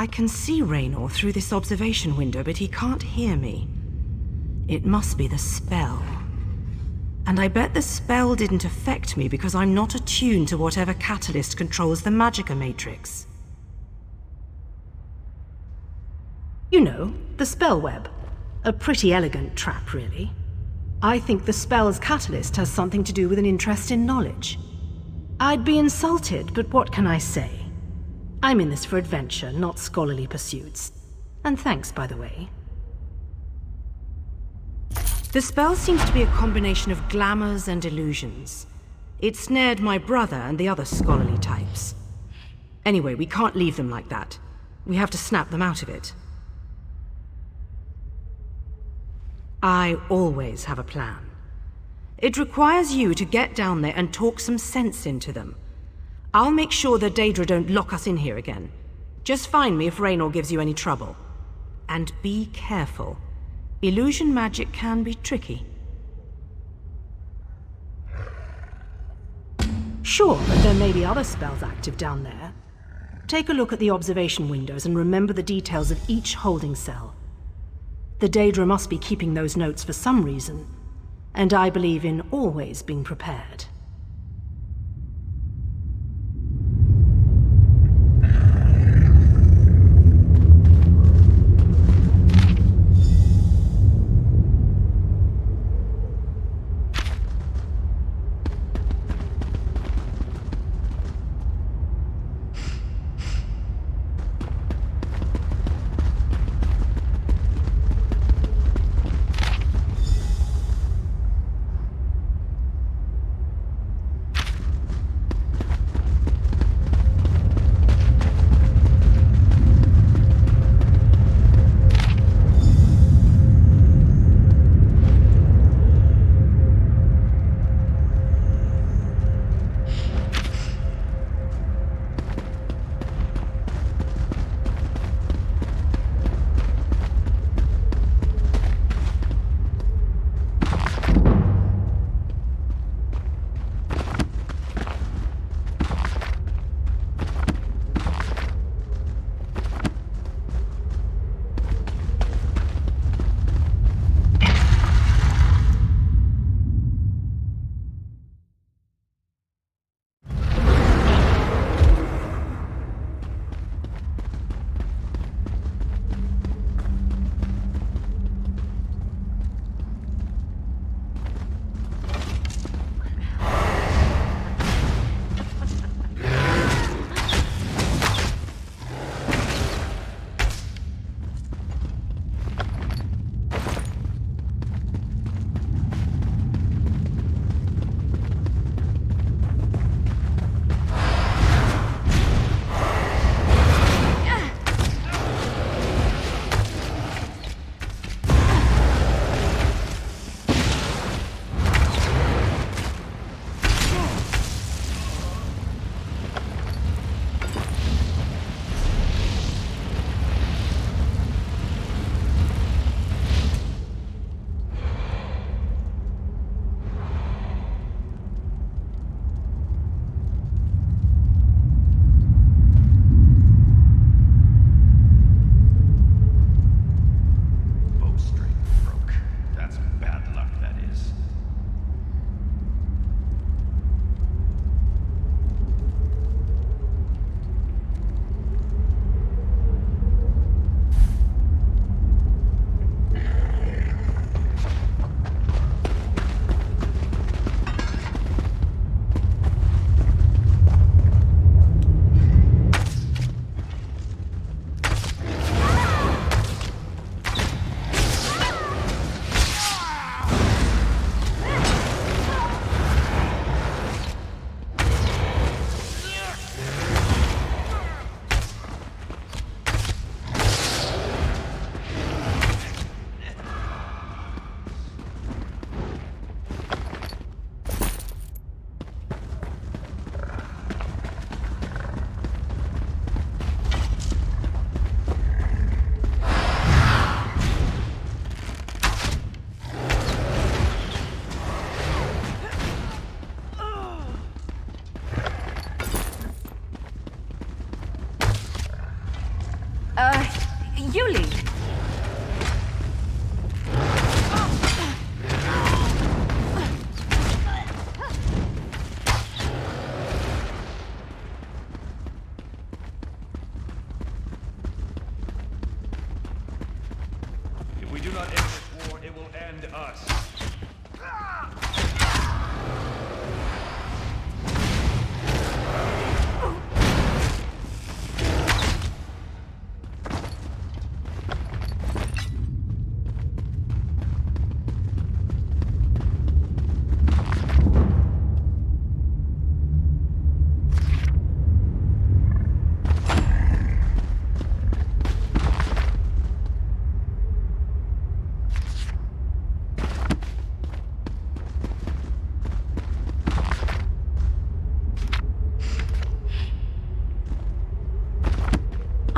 I can see Raynor through this observation window, but he can't hear me. It must be the spell. And I bet the spell didn't affect me because I'm not attuned to whatever catalyst controls the Magicka matrix. You know, the spell web. A pretty elegant trap, really. I think the spell's catalyst has something to do with an interest in knowledge. I'd be insulted, but what can I say? I'm in this for adventure, not scholarly pursuits. And thanks, by the way. The spell seems to be a combination of glamours and illusions. It snared my brother and the other scholarly types. Anyway, we can't leave them like that. We have to snap them out of it. I always have a plan. It requires you to get down there and talk some sense into them. I'll make sure the Daedra don't lock us in here again. Just find me if Raynor gives you any trouble. And be careful. Illusion magic can be tricky. Sure, but there may be other spells active down there. Take a look at the observation windows and remember the details of each holding cell. The Daedra must be keeping those notes for some reason, and I believe in always being prepared. You lead. If we do not end this war, it will end us.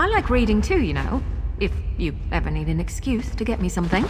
I like reading too, you know. If you ever need an excuse to get me something.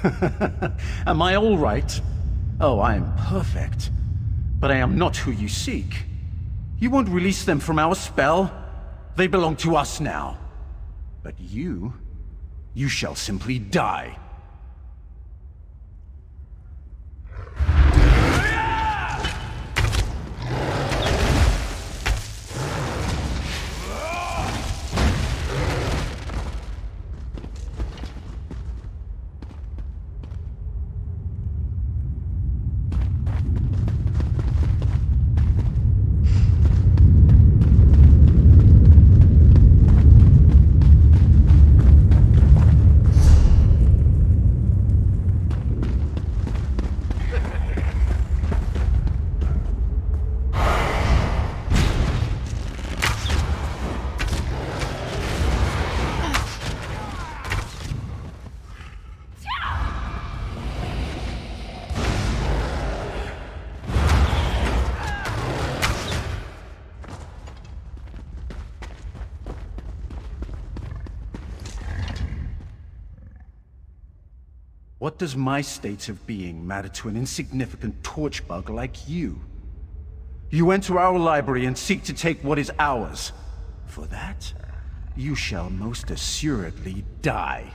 Am I all right? Oh, I am perfect. But I am not who you seek. You won't release them from our spell. They belong to us now. But you shall simply die. What does my state of being matter to an insignificant torch bug like you? You enter our library and seek to take what is ours. For that, you shall most assuredly die.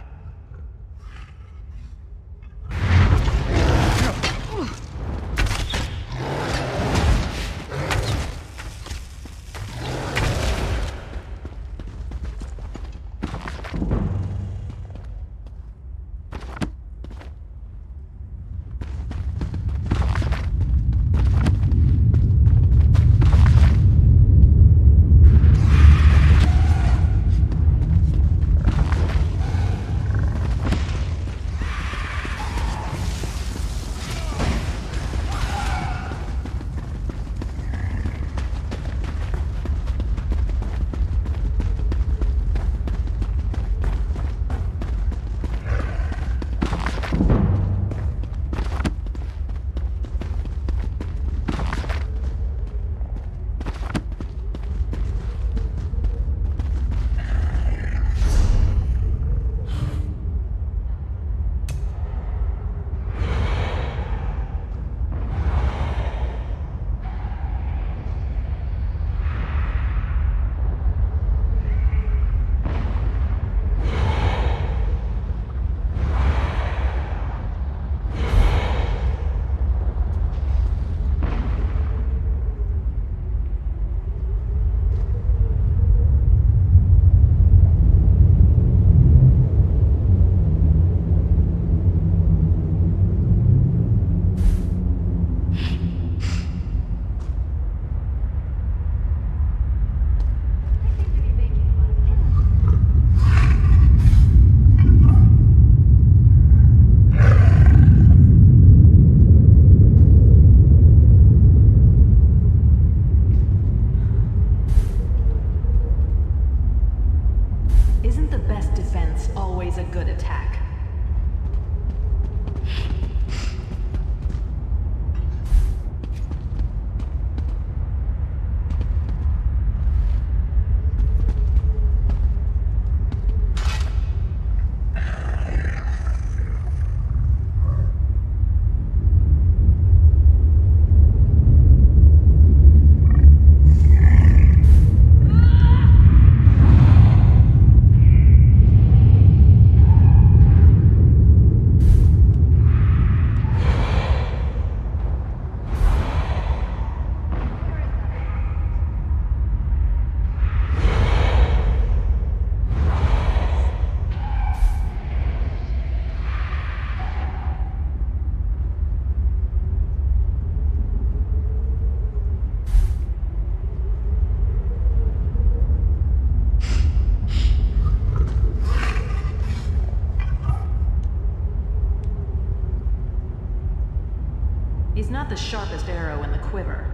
He's not the sharpest arrow in the quiver.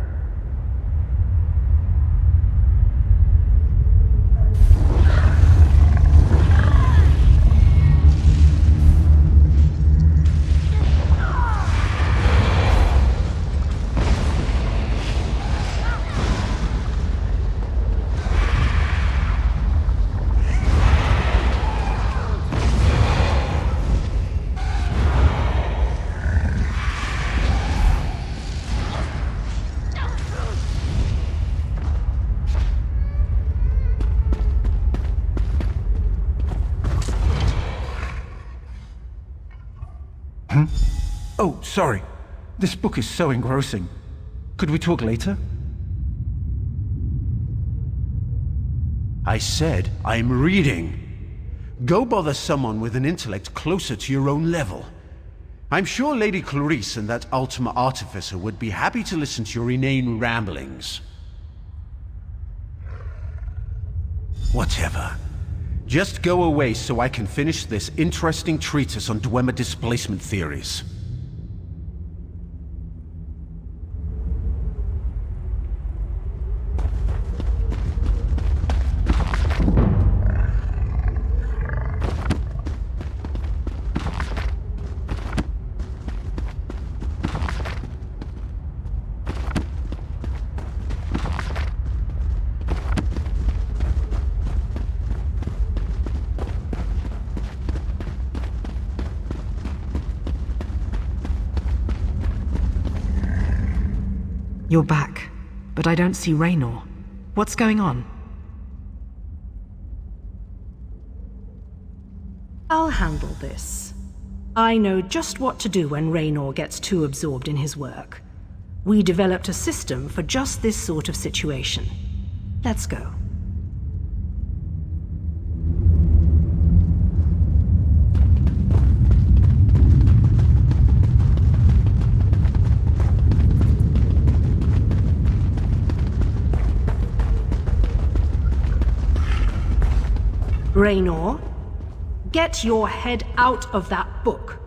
Oh, sorry. This book is so engrossing. Could we talk later? I said I'm reading. Go bother someone with an intellect closer to your own level. I'm sure Lady Clarice and that Ultima Artificer would be happy to listen to your inane ramblings. Whatever. Just go away so I can finish this interesting treatise on Dwemer displacement theories. You're back, but I don't see Raynor. What's going on? I'll handle this. I know just what to do when Raynor gets too absorbed in his work. We developed a system for just this sort of situation. Let's go. Raynor, get your head out of that book.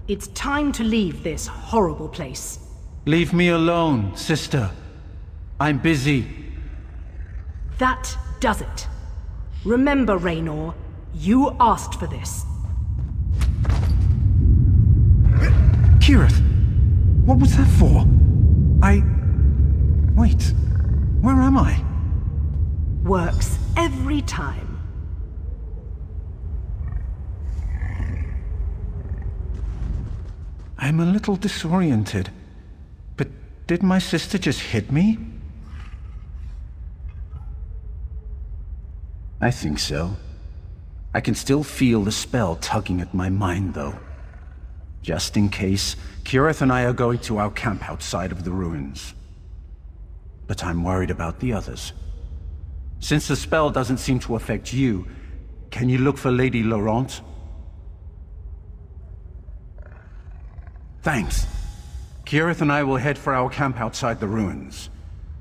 It's time to leave this horrible place. Leave me alone, sister. I'm busy. That does it. Remember, Raynor, you asked for this. Kirith, what was that for? Wait, where am I? Works every time. I'm a little disoriented. But did my sister just hit me? I think so. I can still feel the spell tugging at my mind, though. Just in case, Kirith and I are going to our camp outside of the ruins. But I'm worried about the others. Since the spell doesn't seem to affect you, can you look for Lady Laurent? Thanks. Kirith and I will head for our camp outside the ruins.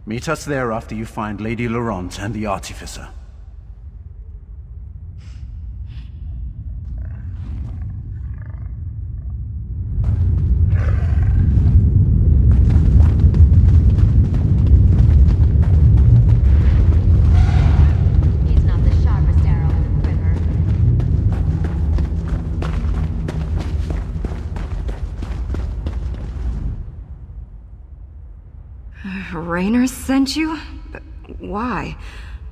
Meet us there after you find Lady Laurent and the Artificer. He's not the sharpest arrow in the quiver. Raynor sent you? But why?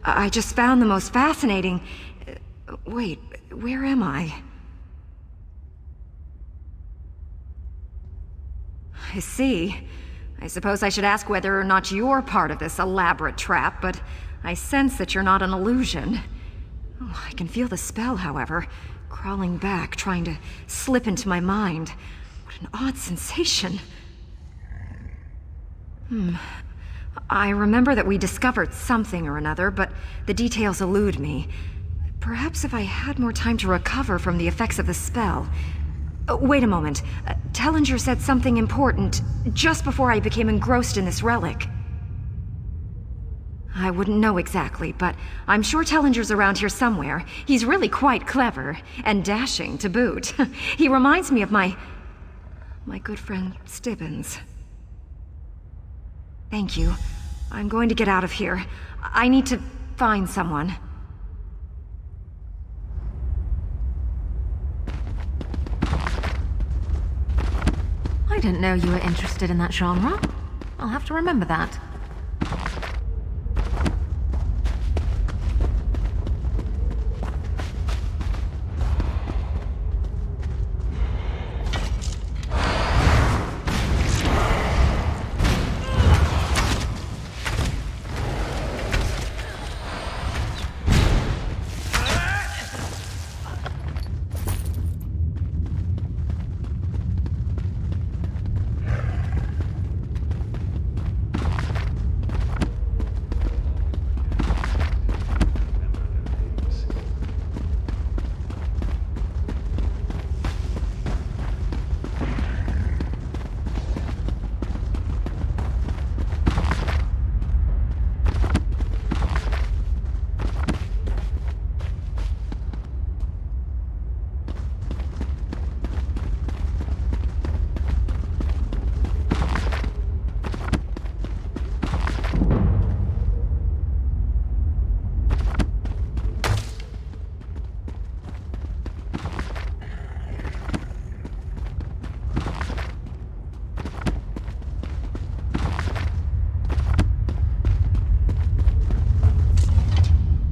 I just found the most fascinating... Wait, where am I? I see. I suppose I should ask whether or not you're part of this elaborate trap, but I sense that you're not an illusion. Oh, I can feel the spell, however, crawling back, trying to slip into my mind. What an odd sensation. I remember that we discovered something or another, but the details elude me. Perhaps if I had more time to recover from the effects of the spell... wait a moment. Tellinger said something important just before I became engrossed in this relic. I wouldn't know exactly, but I'm sure Tellinger's around here somewhere. He's really quite clever, and dashing to boot. He reminds me of my good friend Stibbins. Thank you. I'm going to get out of here. I need to find someone. I didn't know you were interested in that genre. I'll have to remember that.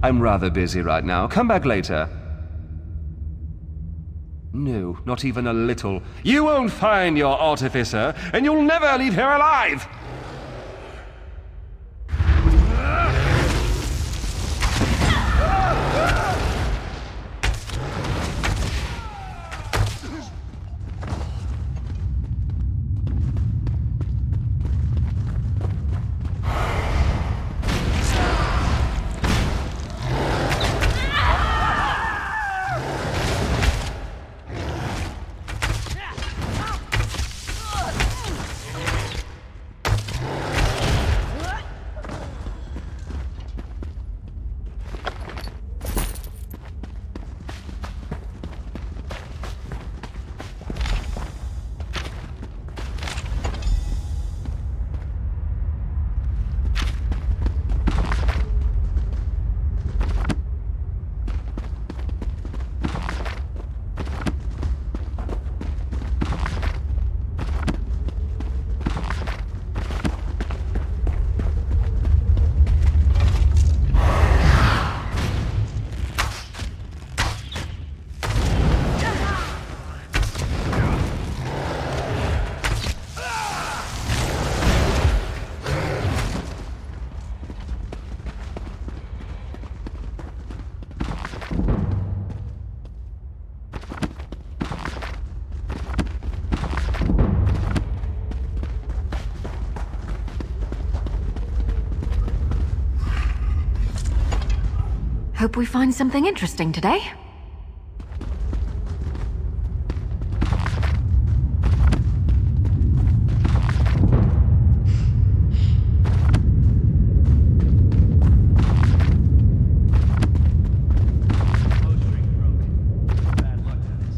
I'm rather busy right now. Come back later. No, not even a little. You won't find your artificer, and you'll never leave here alive! Hope we find something interesting today. Bowstring broke. Bad luck, Dennis.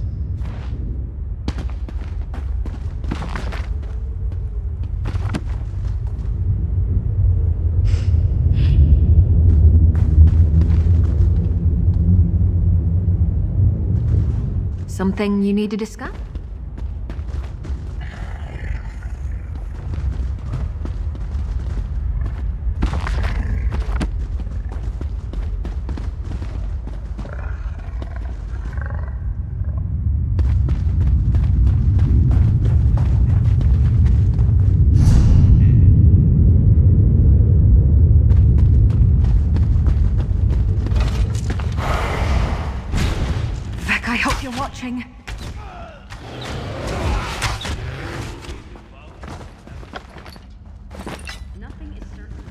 Something you need to discuss? Vec, I hope you're watching. Nothing is certain.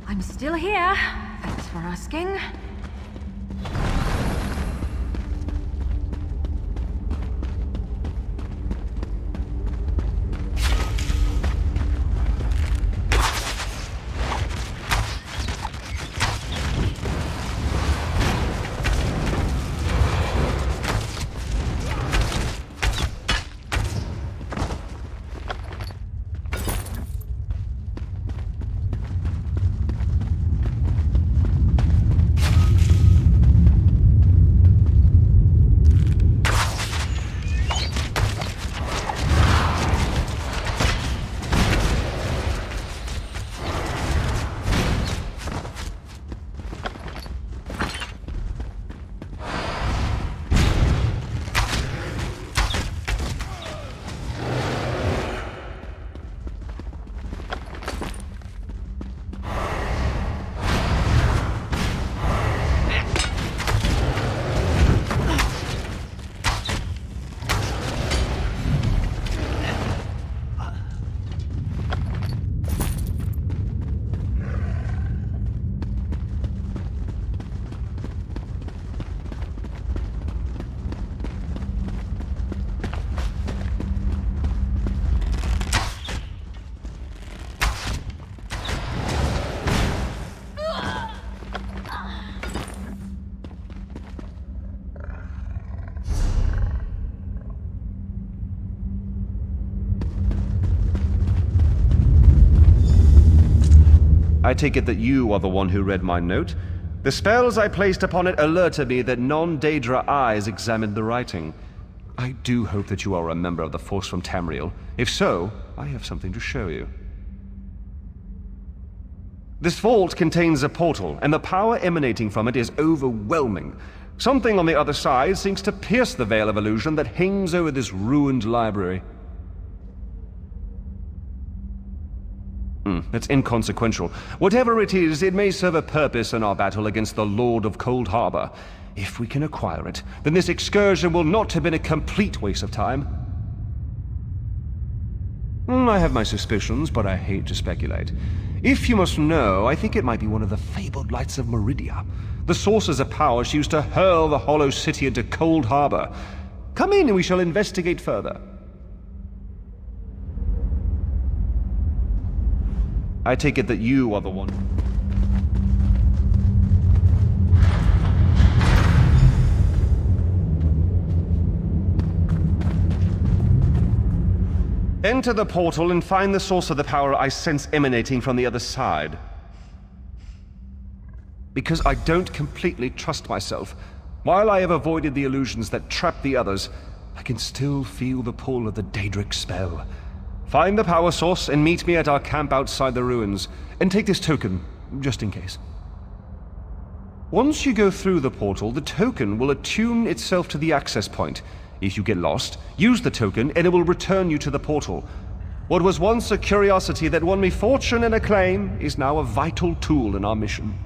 I'm still here. Thanks for asking. I take it that you are the one who read my note? The spells I placed upon it alerted me that non-Daedra eyes examined the writing. I do hope that you are a member of the Force from Tamriel. If so, I have something to show you. This vault contains a portal, and the power emanating from it is overwhelming. Something on the other side seems to pierce the veil of illusion that hangs over this ruined library. That's inconsequential. Whatever it is, it may serve a purpose in our battle against the Lord of Cold Harbor. If we can acquire it, then this excursion will not have been a complete waste of time. I have my suspicions, but I hate to speculate. If you must know, I think it might be one of the fabled lights of Meridia, the sources of power she used to hurl the Hollow City into Cold Harbor. Come in and we shall investigate further. I take it that you are the one. Enter the portal and find the source of the power I sense emanating from the other side. Because I don't completely trust myself, while I have avoided the illusions that trap the others, I can still feel the pull of the Daedric spell. Find the power source and meet me at our camp outside the ruins, and take this token, just in case. Once you go through the portal, the token will attune itself to the access point. If you get lost, use the token and it will return you to the portal. What was once a curiosity that won me fortune and acclaim is now a vital tool in our mission.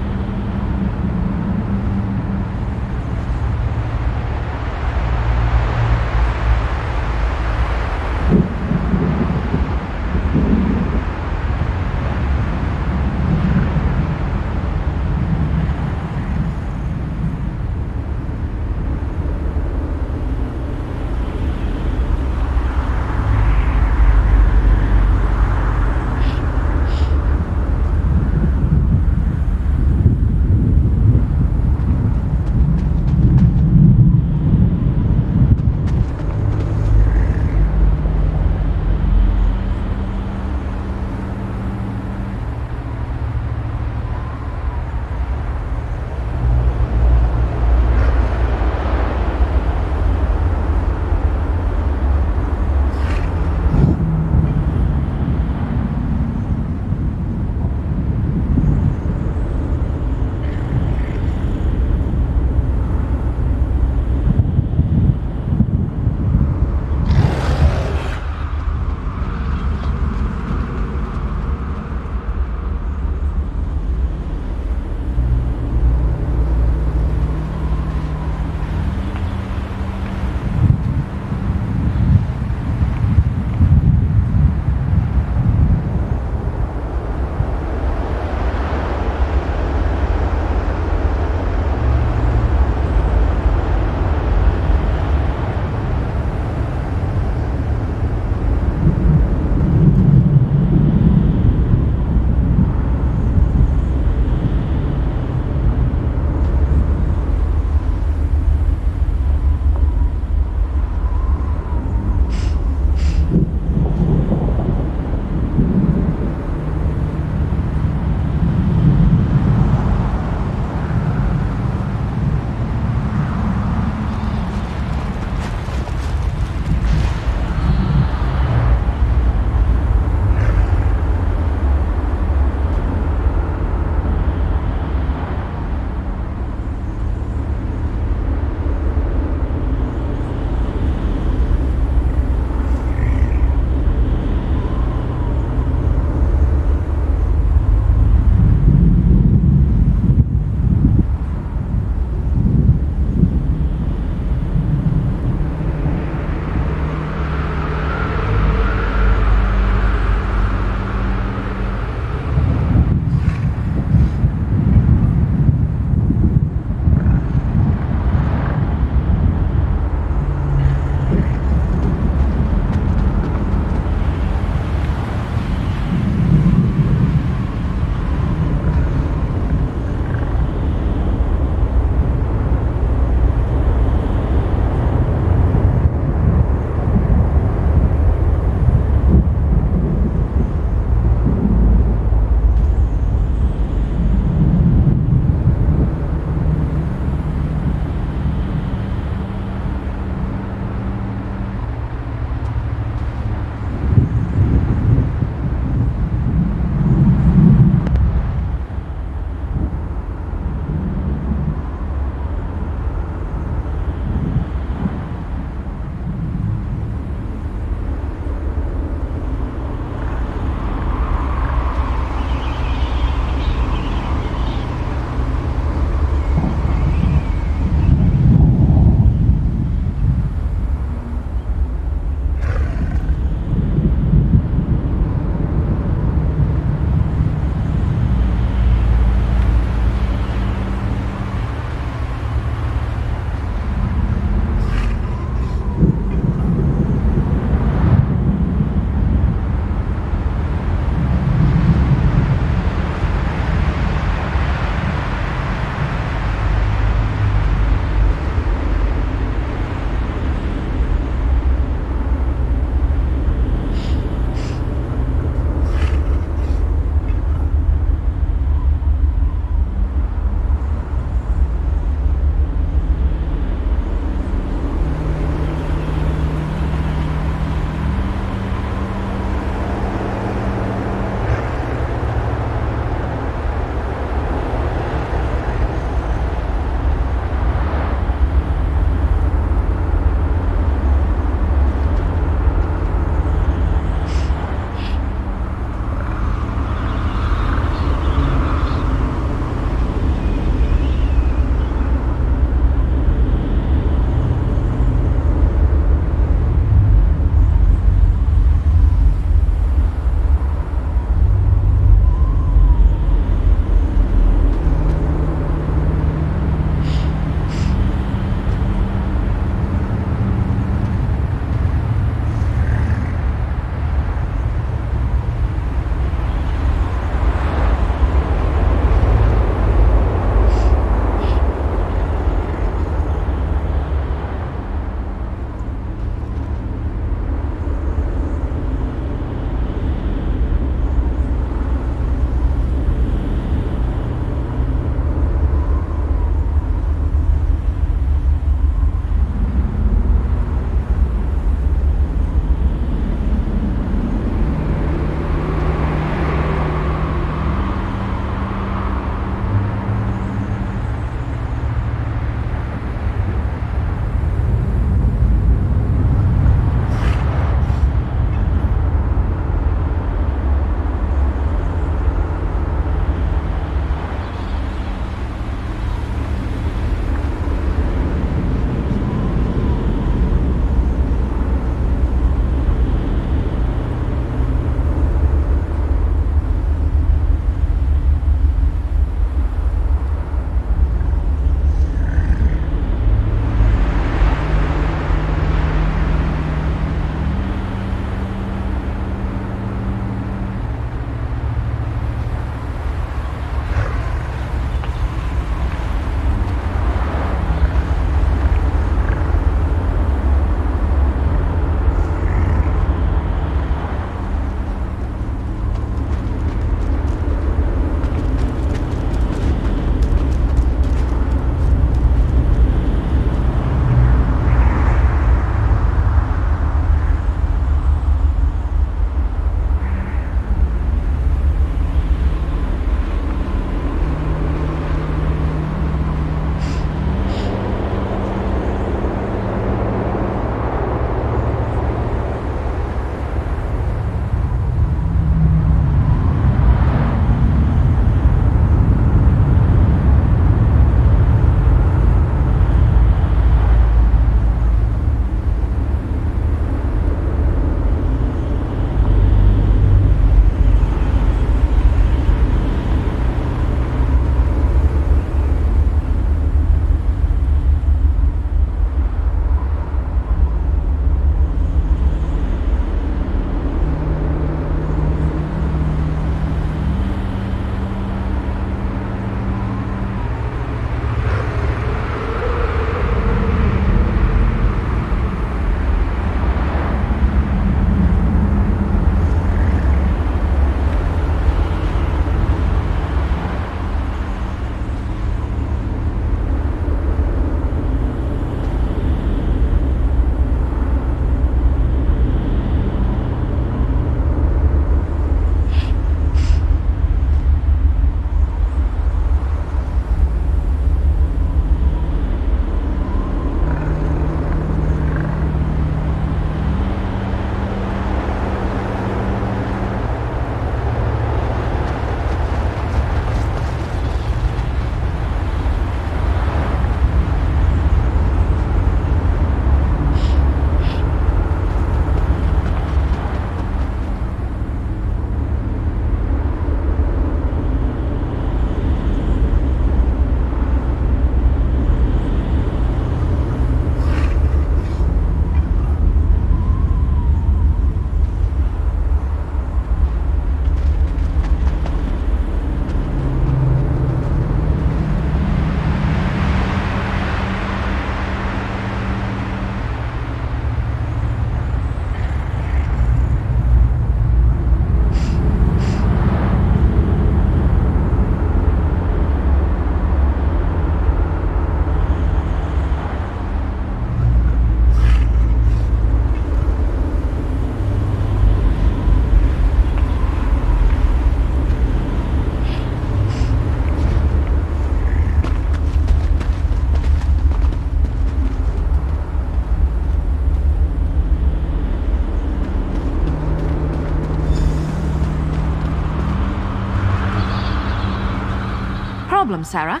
problem, Sarah?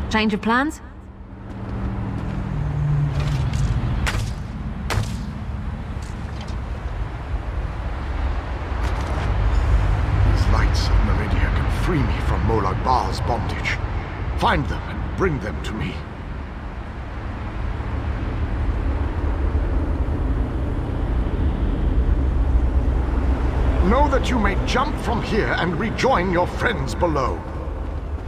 Change of plans? These lights of Meridia can free me from Molag Bal's bondage. Find them and bring them to me. Know that you may jump from here and rejoin your friends below.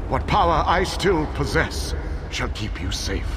What power I still possess shall keep you safe.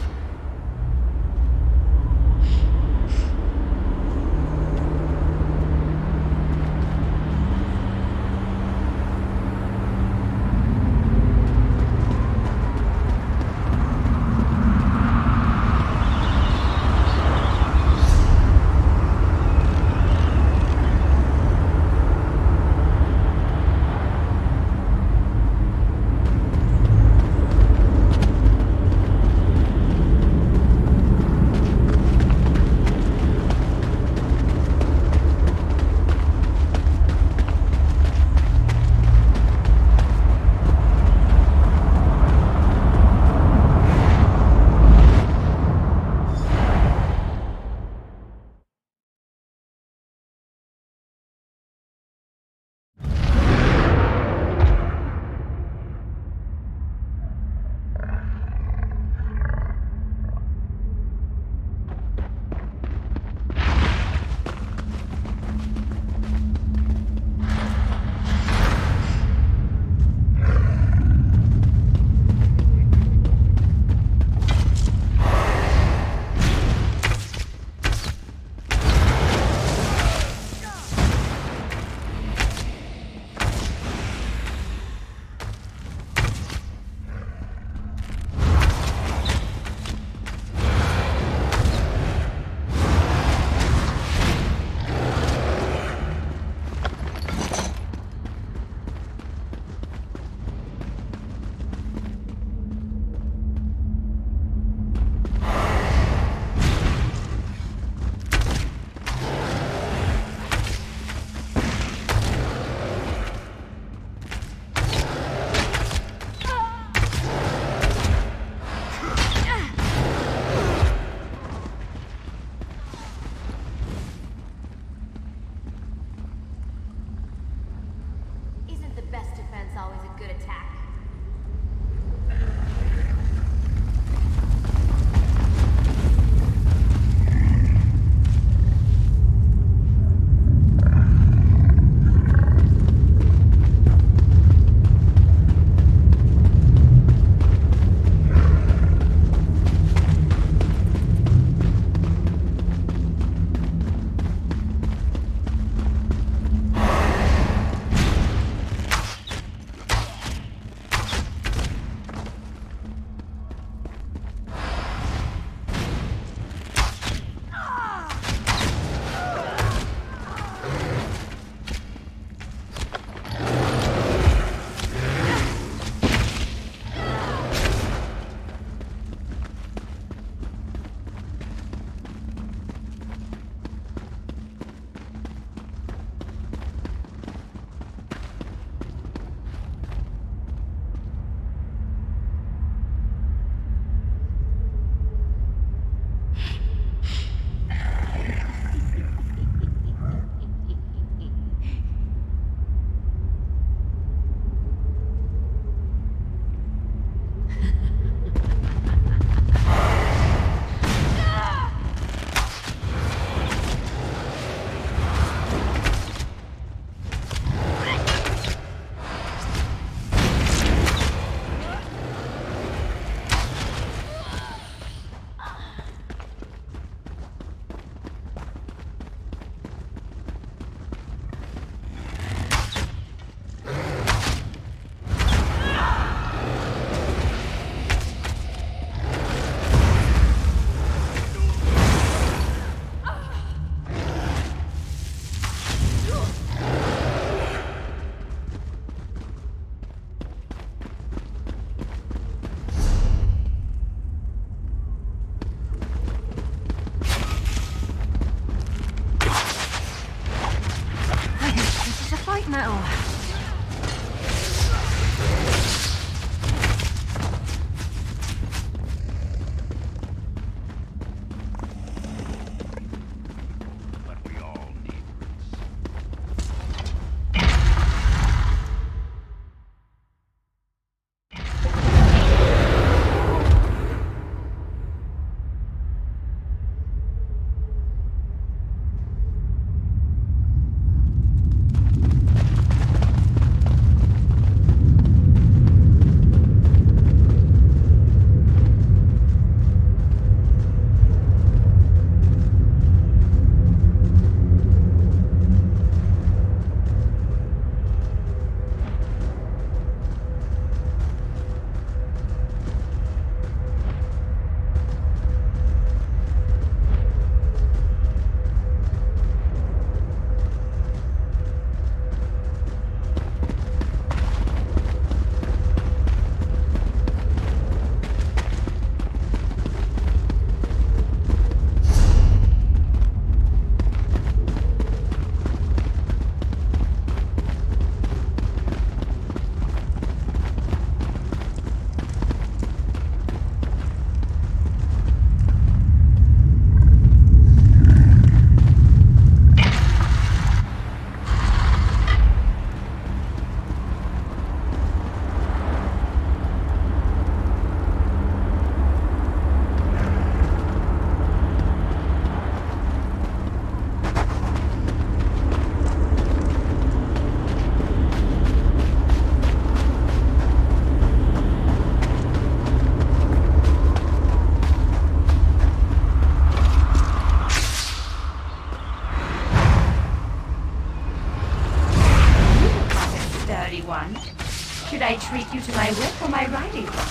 take you to my whip or my riding crop.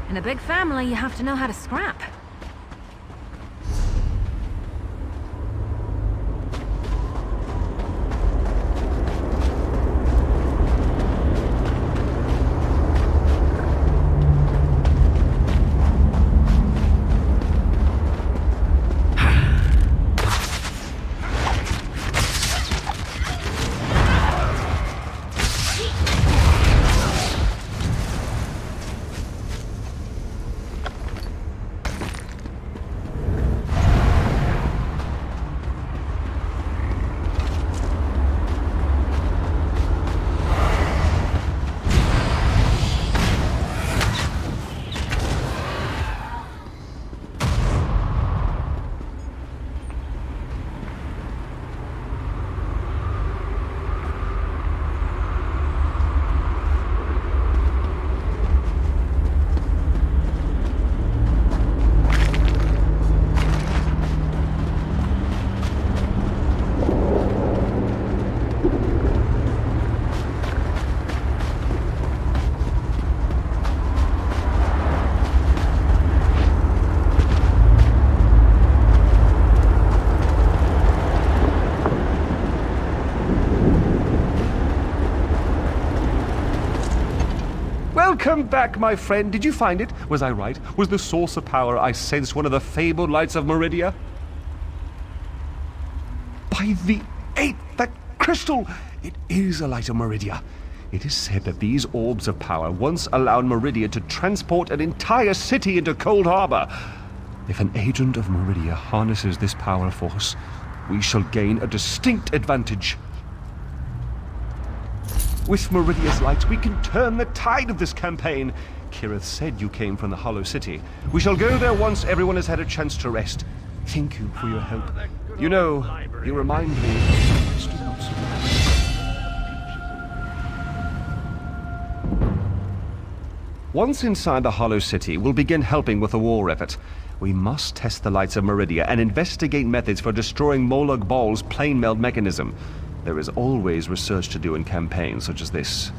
In a big family, you have to know how to scrap. Welcome back, my friend. Did you find it? Was I right? Was the source of power I sensed one of the fabled lights of Meridia? By the 8th, that crystal! It is a light of Meridia. It is said that these orbs of power once allowed Meridia to transport an entire city into Cold Harbor. If an agent of Meridia harnesses this power force, we shall gain a distinct advantage. With Meridia's light, we can turn the tide of this campaign. Kirith said you came from the Hollow City. We shall go there once everyone has had a chance to rest. Thank you for your help. You know, you remind me of my students. Once inside the Hollow City, we'll begin helping with the war effort. We must test the lights of Meridia and investigate methods for destroying Molag Bal's plane meld mechanism. There is always research to do in campaigns such as this.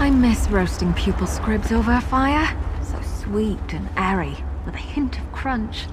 I miss roasting pupil squibs over a fire. So sweet and airy, with a hint of crunch.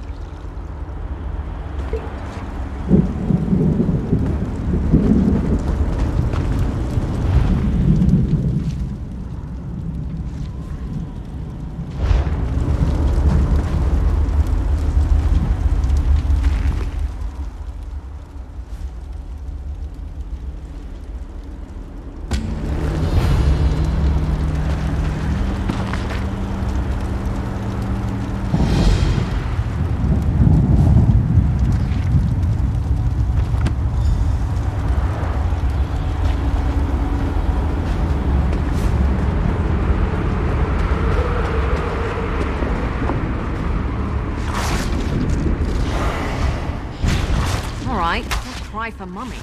Alright, don't cry for mummy.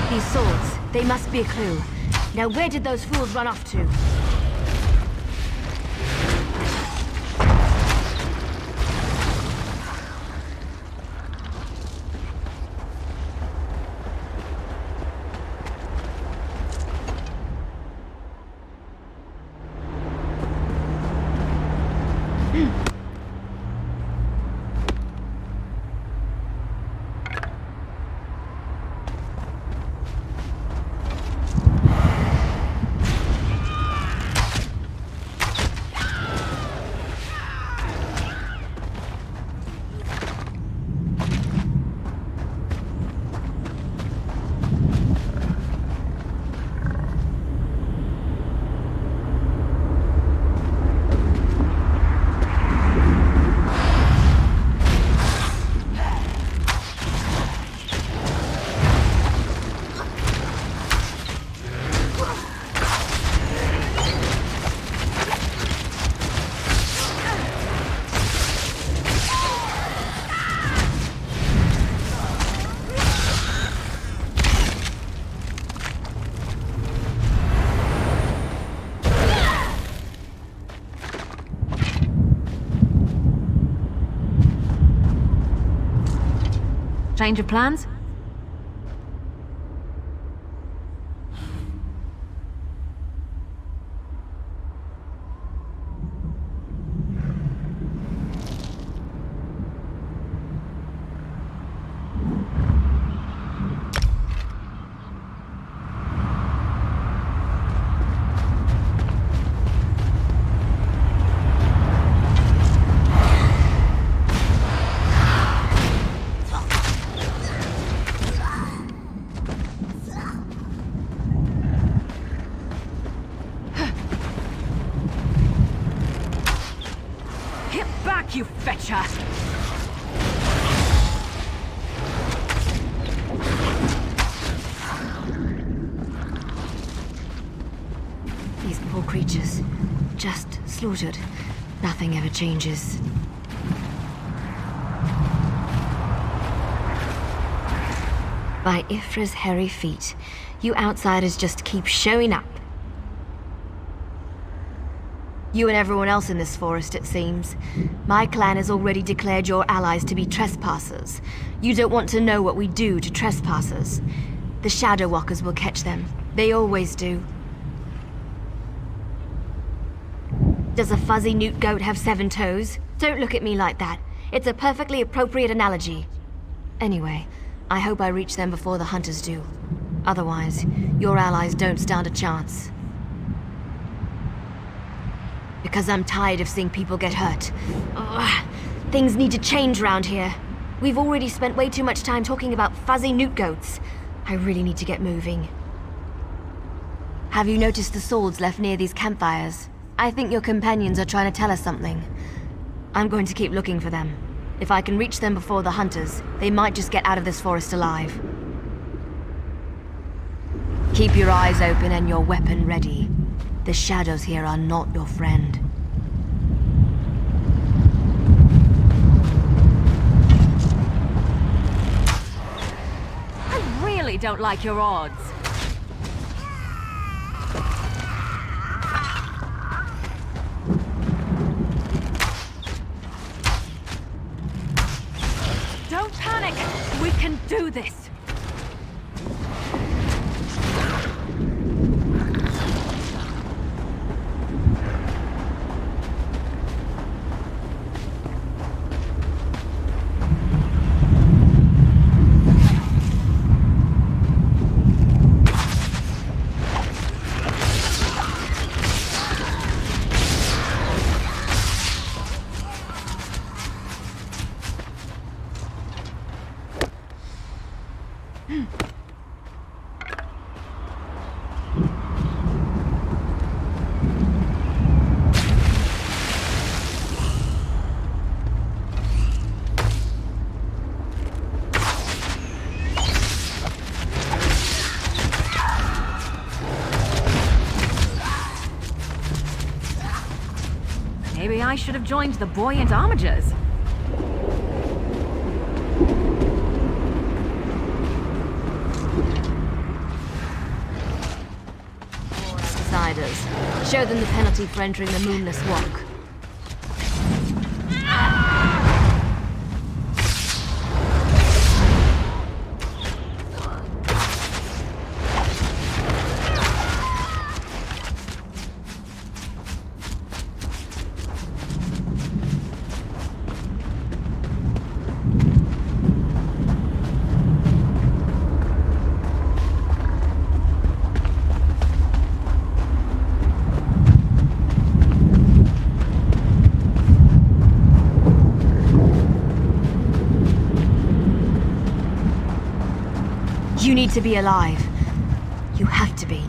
These swords, they must be a clue. Now where did those fools run off to? Change of plans? Get back, you fetcher! These poor creatures, just slaughtered. Nothing ever changes. By Ifra's hairy feet, you outsiders just keep showing up. You and everyone else in this forest, it seems. My clan has already declared your allies to be trespassers. You don't want to know what we do to trespassers. The Shadow Walkers will catch them. They always do. Does a fuzzy newt goat have 7 toes? Don't look at me like that. It's a perfectly appropriate analogy. Anyway, I hope I reach them before the hunters do. Otherwise, your allies don't stand a chance. Because I'm tired of seeing people get hurt. Ugh. Things need to change around here. We've already spent way too much time talking about fuzzy newt goats. I really need to get moving. Have you noticed the swords left near these campfires? I think your companions are trying to tell us something. I'm going to keep looking for them. If I can reach them before the hunters, they might just get out of this forest alive. Keep your eyes open and your weapon ready. The shadows here are not your friend. I really don't like your odds. Don't panic! We can do this! Maybe I should have joined the buoyant armigers. Outsiders. Show them the penalty for entering the Moonless Walk. You need to be alive. You have to be.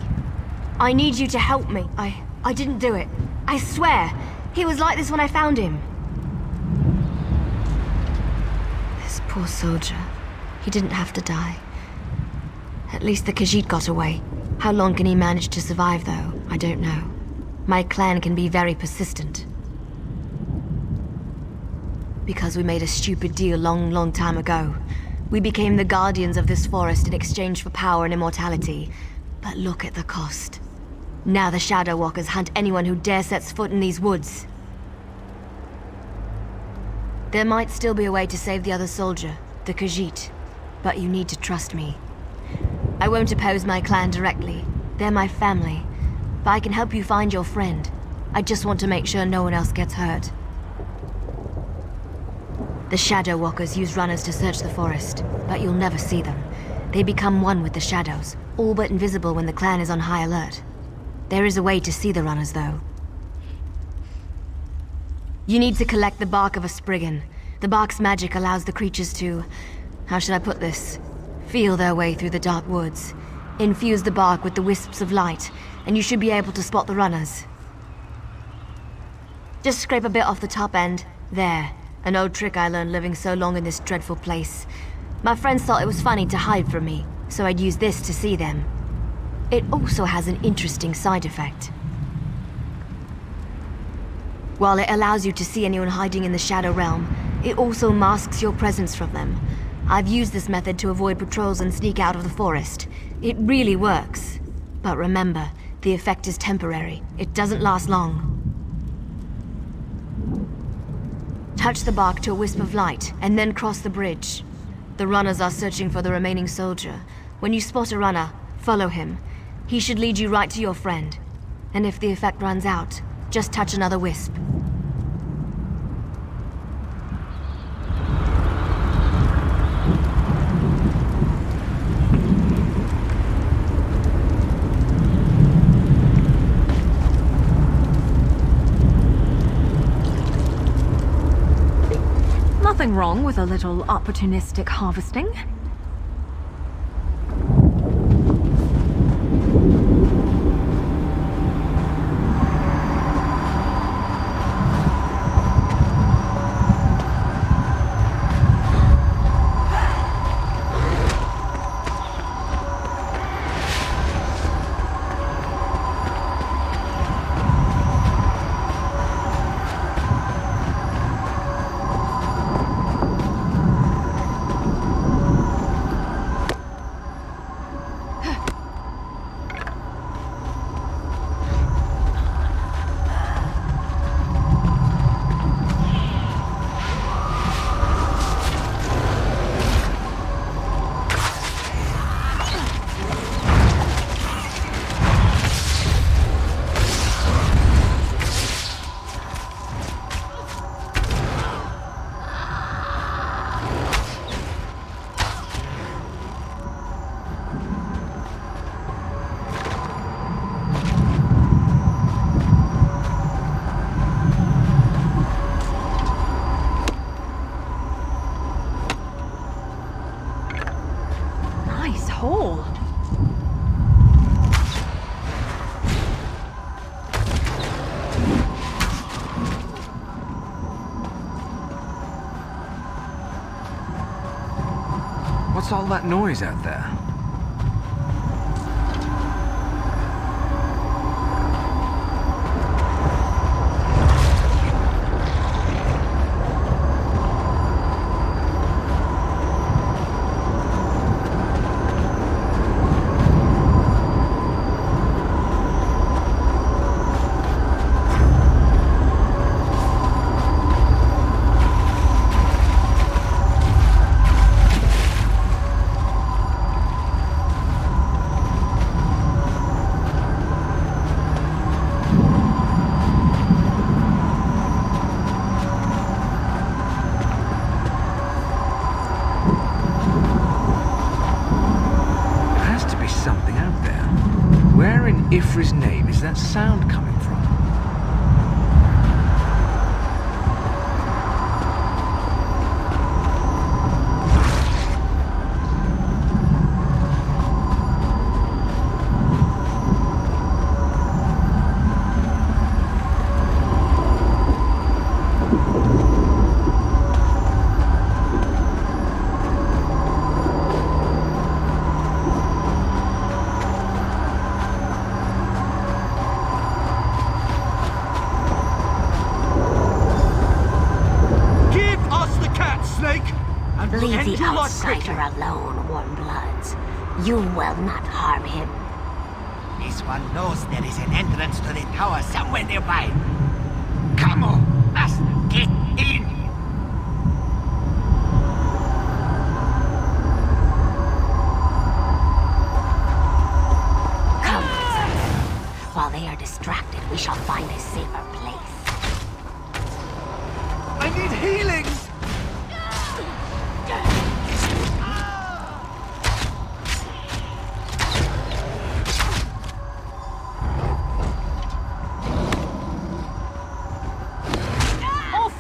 I need you to help me. I didn't do it. I swear. He was like this when I found him. This poor soldier. He didn't have to die. At least the Khajiit got away. How long can he manage to survive, though? I don't know. My clan can be very persistent. Because we made a stupid deal long time ago. We became the guardians of this forest in exchange for power and immortality. But look at the cost. Now the Shadow Walkers hunt anyone who dare sets foot in these woods. There might still be a way to save the other soldier, the Khajiit. But you need to trust me. I won't oppose my clan directly. They're my family. But I can help you find your friend. I just want to make sure no one else gets hurt. The Shadow Walkers use runners to search the forest, but you'll never see them. They become one with the shadows, all but invisible when the clan is on high alert. There is a way to see the runners, though. You need to collect the bark of a Spriggan. The bark's magic allows the creatures to... how should I put this? Feel their way through the dark woods. Infuse the bark with the wisps of light, and you should be able to spot the runners. Just scrape a bit off the top end. There. An old trick I learned living so long in this dreadful place. My friends thought it was funny to hide from me, so I'd use this to see them. It also has an interesting side effect. While it allows you to see anyone hiding in the Shadow Realm, it also masks your presence from them. I've used this method to avoid patrols and sneak out of the forest. It really works. But remember, the effect is temporary. It doesn't last long. Touch the bark to a wisp of light, and then cross the bridge. The runners are searching for the remaining soldier. When you spot a runner, follow him. He should lead you right to your friend. And if the effect runs out, just touch another wisp. Nothing wrong with a little opportunistic harvesting. What's all that noise out there? Ifri's name is that sound coming from? Leave the outsider alone, Warm Bloods. You will not harm him. This one knows there is an entrance to the tower somewhere nearby. Come on, must get in! Come, Zara. While they are distracted, we shall find a safer place. I need healing!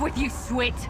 With you, Swit!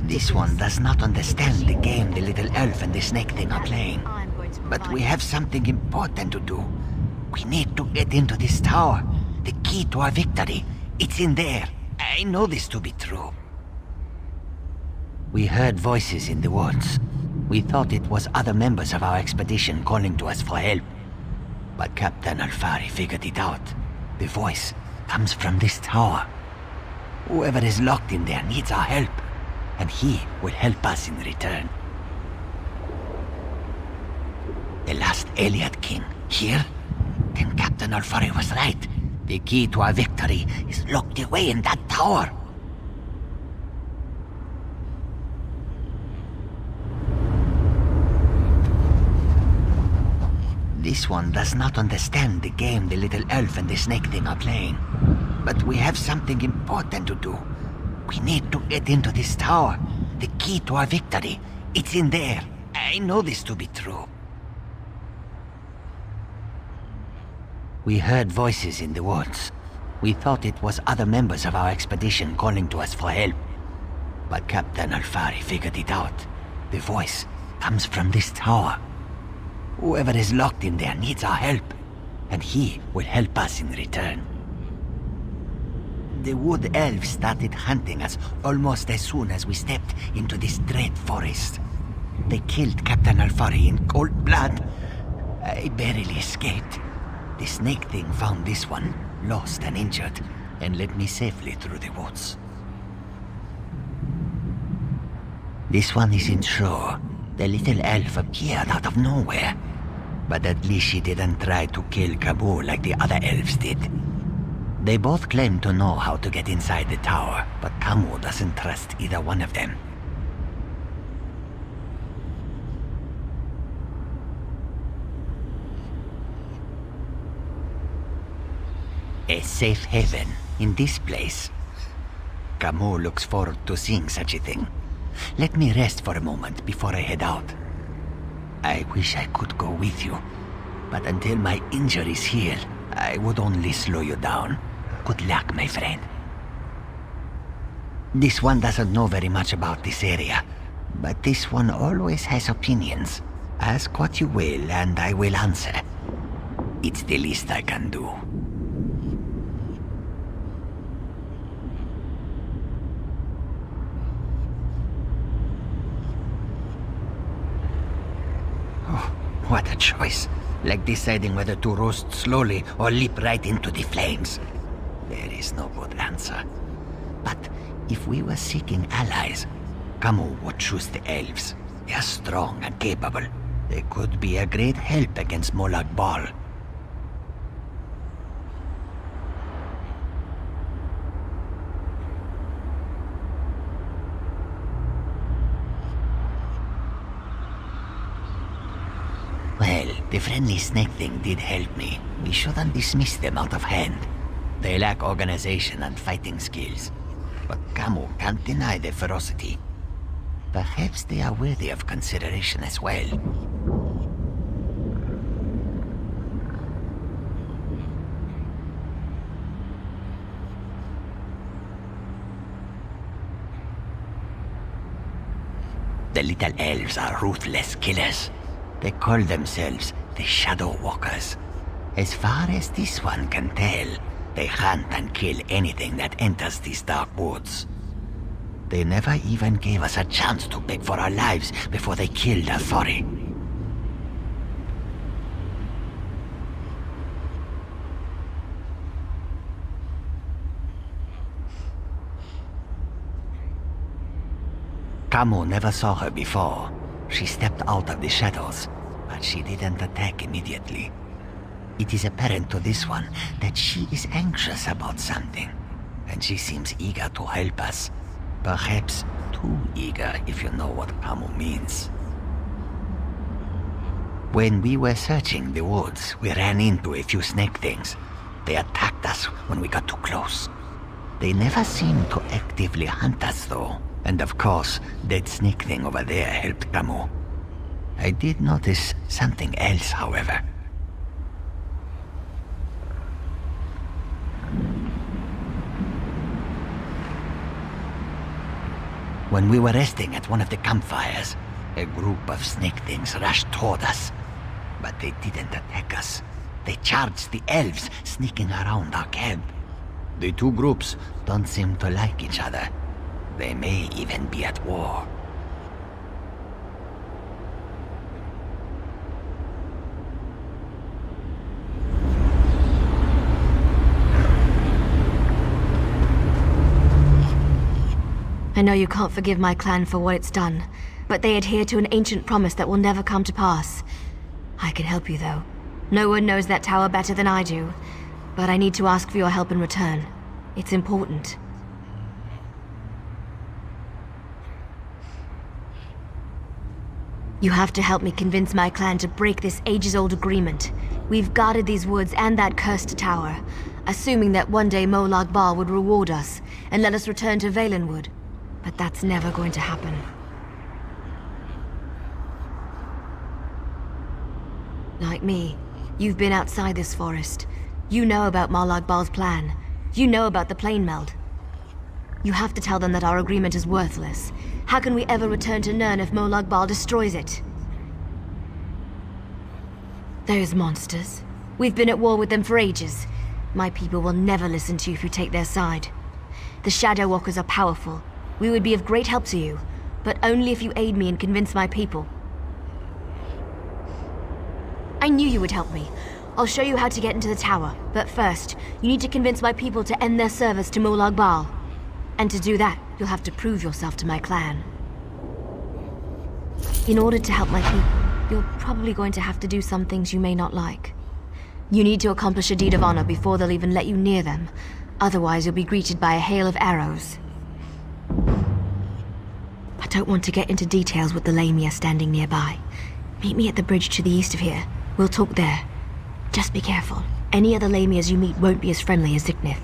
This one does not understand the game the little elf and the snake thing are playing. But we have something important to do. We need to get into this tower. The key to our victory. It's in there. I know this to be true. We heard voices in the woods. We thought it was other members of our expedition calling to us for help. But Captain Alfari figured it out. The voice comes from this tower. Whoever is locked in there needs our help. And he will help us in return. The last Eliad King, here? Then Captain Alfari was right. The key to our victory is locked away in that tower. This one does not understand the game the little elf and the snake thing are playing. But we have something important to do. We need to get into this tower. The key to our victory. It's in there. I know this to be true. We heard voices in the woods. We thought it was other members of our expedition calling to us for help. But Captain Alfari figured it out. The voice comes from this tower. Whoever is locked in there needs our help. And he will help us in return. The wood elves started hunting us almost as soon as we stepped into this dread forest. They killed Captain Alfari in cold blood. I barely escaped. The snake thing found this one, lost and injured, and led me safely through the woods. This one isn't sure. The little elf appeared out of nowhere. But at least she didn't try to kill Kabul like the other elves did. They both claim to know how to get inside the tower, but Kamu doesn't trust either one of them. A safe haven in this place. Camus looks forward to seeing such a thing. Let me rest for a moment before I head out. I wish I could go with you, but until my injuries heal, I would only slow you down. Good luck, my friend. This one doesn't know very much about this area, but this one always has opinions. Ask what you will, and I will answer. It's the least I can do. Oh, what a choice. Like deciding whether to roast slowly or leap right into the flames. There is no good answer. But if we were seeking allies, Camus would choose the elves. They are strong and capable. They could be a great help against Molag Bal. Well, the friendly snake thing did help me. We shouldn't dismiss them out of hand. They lack organization and fighting skills. But Camus can't deny their ferocity. Perhaps they are worthy of consideration as well. The little elves are ruthless killers. They call themselves the Shadow Walkers. As far as this one can tell, they hunt and kill anything that enters these dark woods. They never even gave us a chance to beg for our lives before they killed Althori. Camus never saw her before. She stepped out of the shadows, but she didn't attack immediately. It is apparent to this one that she is anxious about something, and she seems eager to help us. Perhaps too eager, if you know what Camus means. When we were searching the woods, we ran into a few snake things. They attacked us when we got too close. They never seemed to actively hunt us, though. And of course, that snake thing over there helped Camus. I did notice something else, however. When we were resting at one of the campfires, a group of snake things rushed toward us. But they didn't attack us. They charged the elves sneaking around our camp. The two groups don't seem to like each other. They may even be at war. I know you can't forgive my clan for what it's done, but they adhere to an ancient promise that will never come to pass. I can help you, though. No one knows that tower better than I do, but I need to ask for your help in return. It's important. You have to help me convince my clan to break this ages-old agreement. We've guarded these woods and that cursed tower, assuming that one day Molag Bal would reward us and let us return to Valenwood. But that's never going to happen. Like me, you've been outside this forest. You know about Molag Bal's plan. You know about the plane meld. You have to tell them that our agreement is worthless. How can we ever return to Nirn if Molag Bal destroys it? Those monsters. We've been at war with them for ages. My people will never listen to you if you take their side. The Shadow Walkers are powerful. We would be of great help to you, but only if you aid me and convince my people. I knew you would help me. I'll show you how to get into the tower, but first, you need to convince my people to end their service to Molag Bal. And to do that, you'll have to prove yourself to my clan. In order to help my people, you're probably going to have to do some things you may not like. You need to accomplish a deed of honor before they'll even let you near them. Otherwise, you'll be greeted by a hail of arrows. I don't want to get into details with the Lamia standing nearby. Meet me at the bridge to the east of here. We'll talk there. Just be careful. Any other Lamias you meet won't be as friendly as Zignith.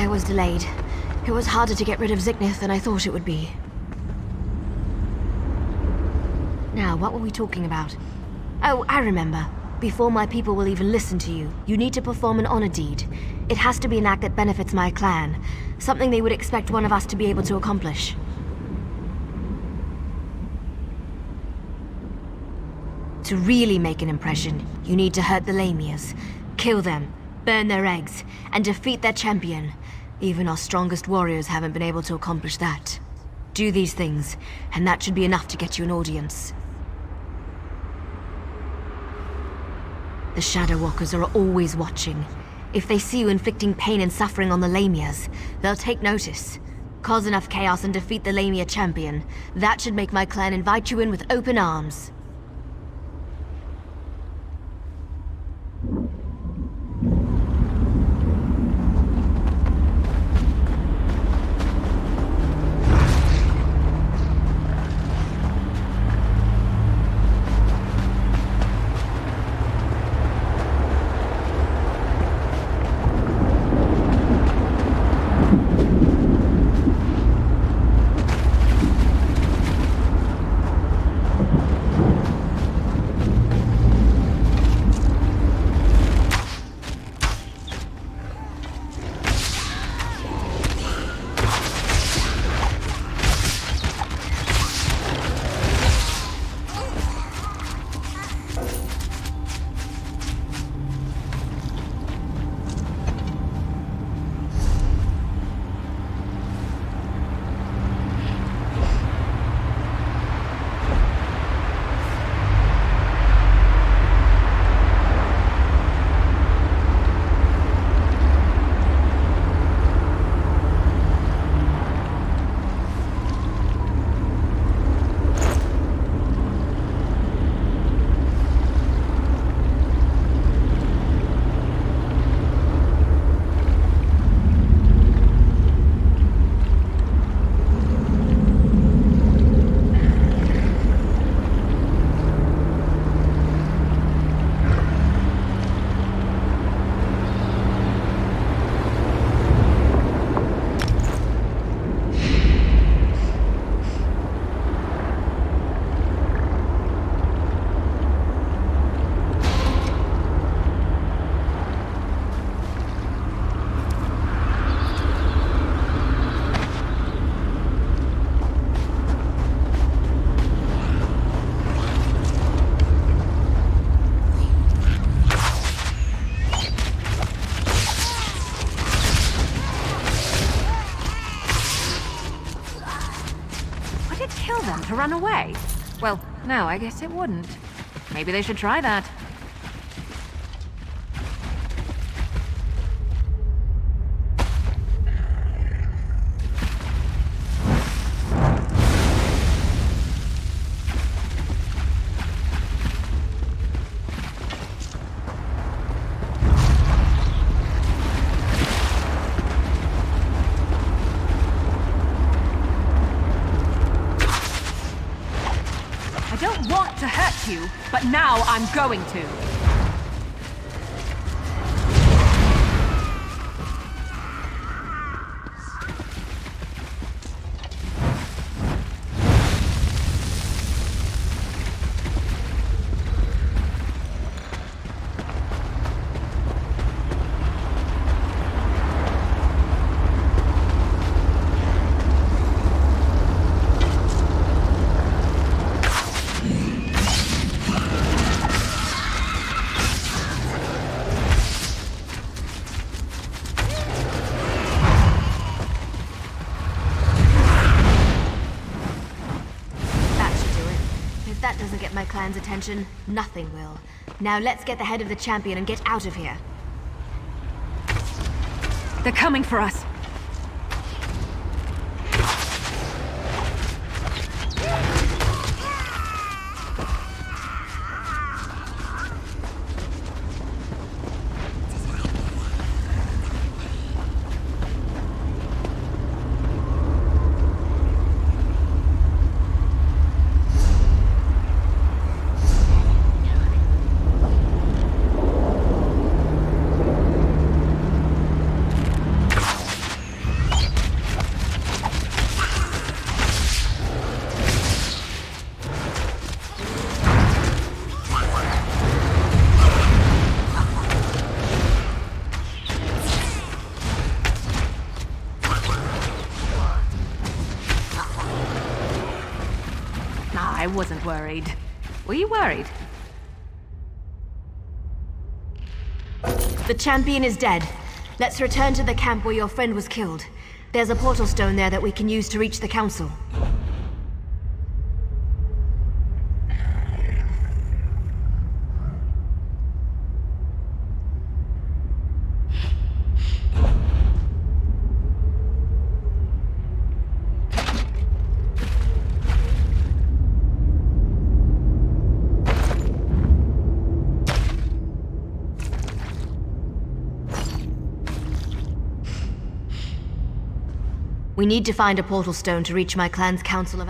Was delayed. It was harder to get rid of Zignith than I thought it would be. Now, what were we talking about? Oh, I remember. Before my people will even listen to you, you need to perform an honor deed. It has to be an act that benefits my clan. Something they would expect one of us to be able to accomplish. To really make an impression, you need to hurt the Lamias, kill them, burn their eggs, and defeat their champion. Even our strongest warriors haven't been able to accomplish that. Do these things, and that should be enough to get you an audience. The Shadow Walkers are always watching. If they see you inflicting pain and suffering on the Lamias, they'll take notice. Cause enough chaos and defeat the Lamia champion. That should make my clan invite you in with open arms. ran away. Well, no, I guess it wouldn't. Maybe they should try that. I don't want to hurt you, but now I'm going to. That doesn't get my clan's attention, nothing will. Now let's get the head of the champion and get out of here. They're coming for us. I wasn't worried. Were you worried? The champion is dead. Let's return to the camp where your friend was killed. There's a portal stone there that we can use to reach the council. We need to find a portal stone to reach my clan's Council of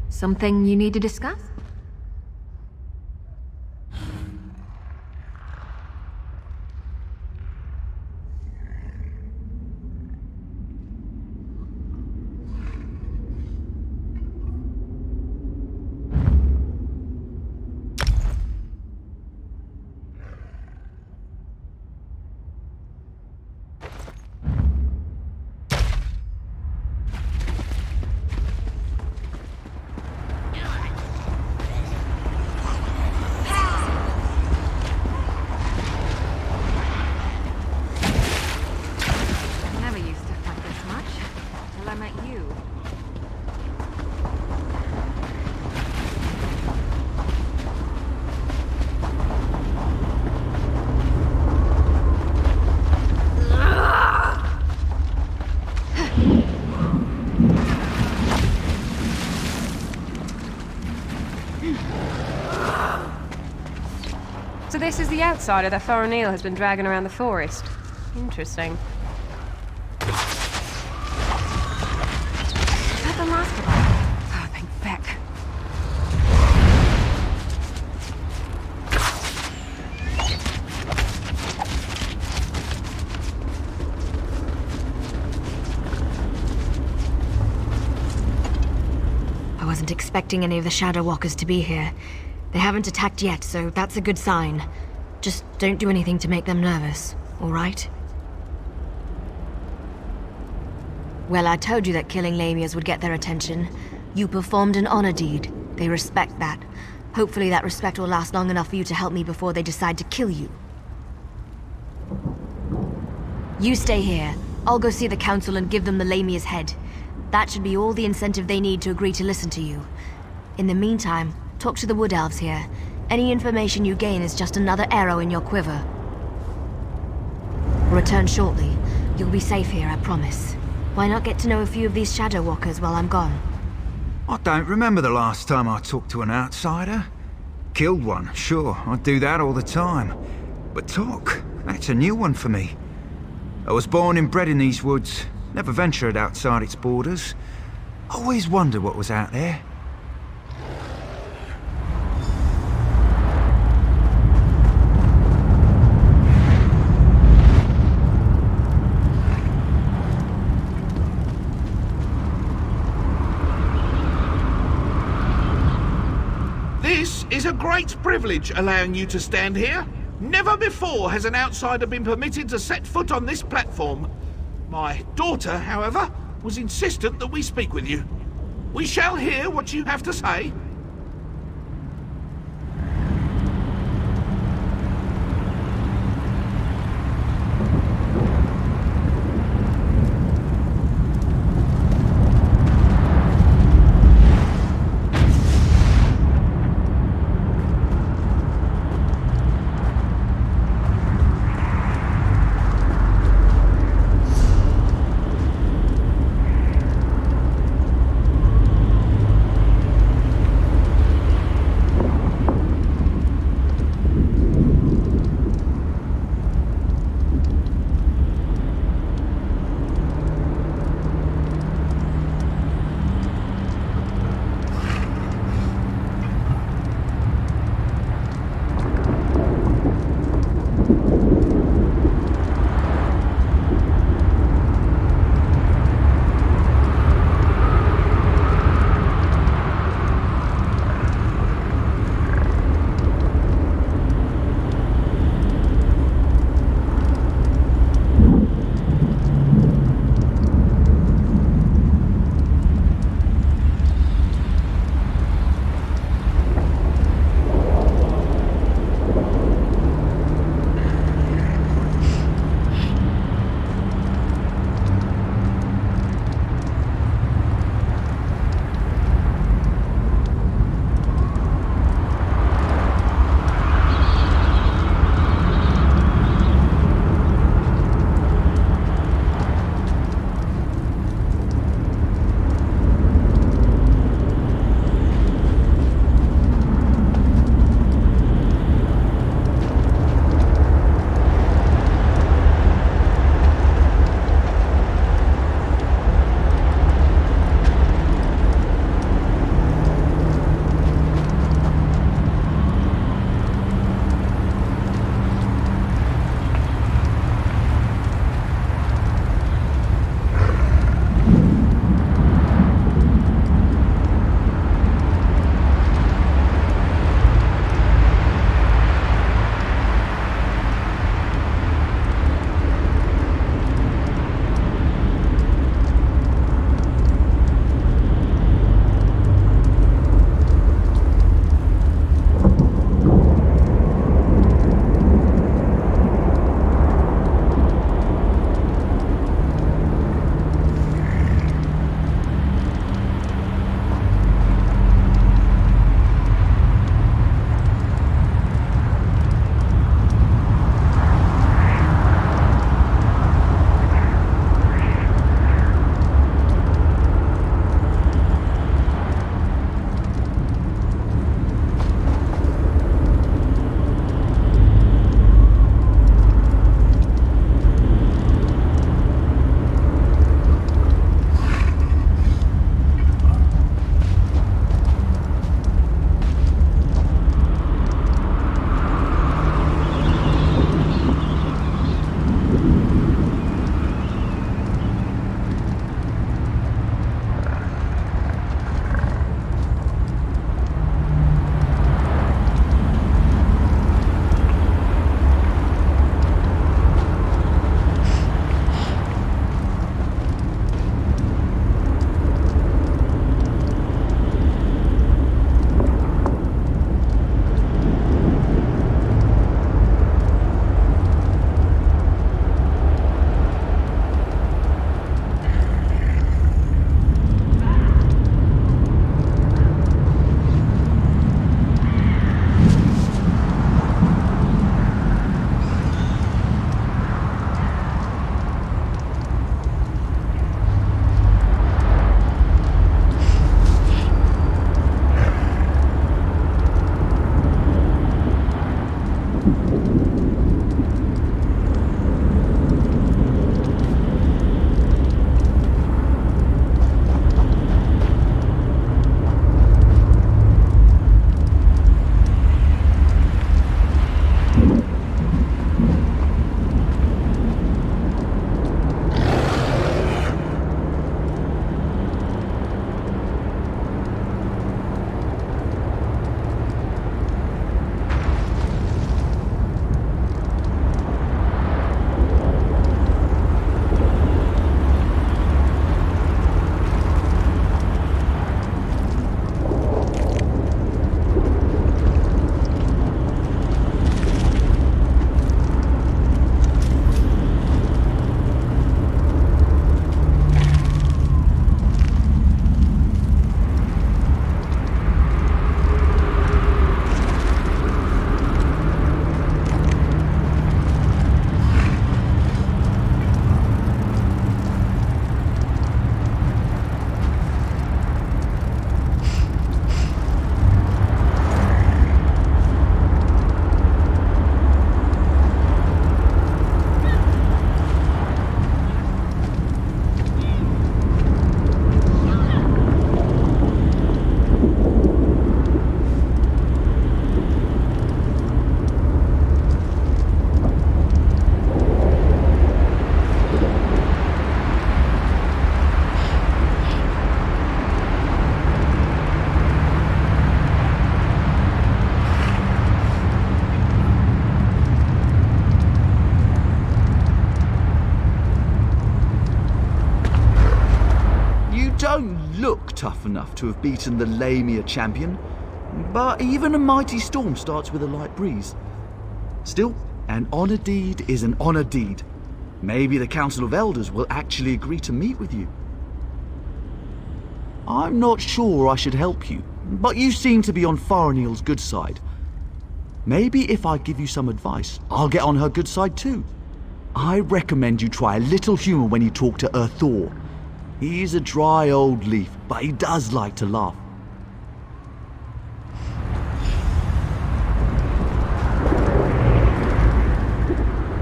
Something you need to discuss? So this is the outsider that Thorinil has been dragging around the forest. Interesting. Is that the master? Oh, thank feck. I wasn't expecting any of the Shadow Walkers to be here. They haven't attacked yet, so that's a good sign. Just don't do anything to make them nervous, all right? Well, I told you that killing Lamias would get their attention. You performed an honor deed. They respect that. Hopefully that respect will last long enough for you to help me before they decide to kill you. You stay here. I'll go see the council and give them the Lamia's head. That should be all the incentive they need to agree to listen to you. In the meantime, talk to the Wood Elves here. Any information you gain is just another arrow in your quiver. Return shortly. You'll be safe here, I promise. Why not get to know a few of these Shadow Walkers while I'm gone? I don't remember the last time I talked to an outsider. Killed one, sure, I do that all the time. But talk, that's a new one for me. I was born and bred in these woods, never ventured outside its borders. Always wondered what was out there. This is a great privilege allowing you to stand here. Never before has an outsider been permitted to set foot on this platform. My daughter, however, was insistent that we speak with you. We shall hear what you have to say. tough enough to have beaten the Lamia champion, but even a mighty storm starts with a light breeze. Still, an honor deed is an honor deed. Maybe the Council of Elders will actually agree to meet with you. I'm not sure I should help you, but you seem to be on Faranil's good side. Maybe if I give you some advice, I'll get on her good side too. I recommend you try a little humor when you talk to Thor. He's a dry old leaf, but he does like to laugh.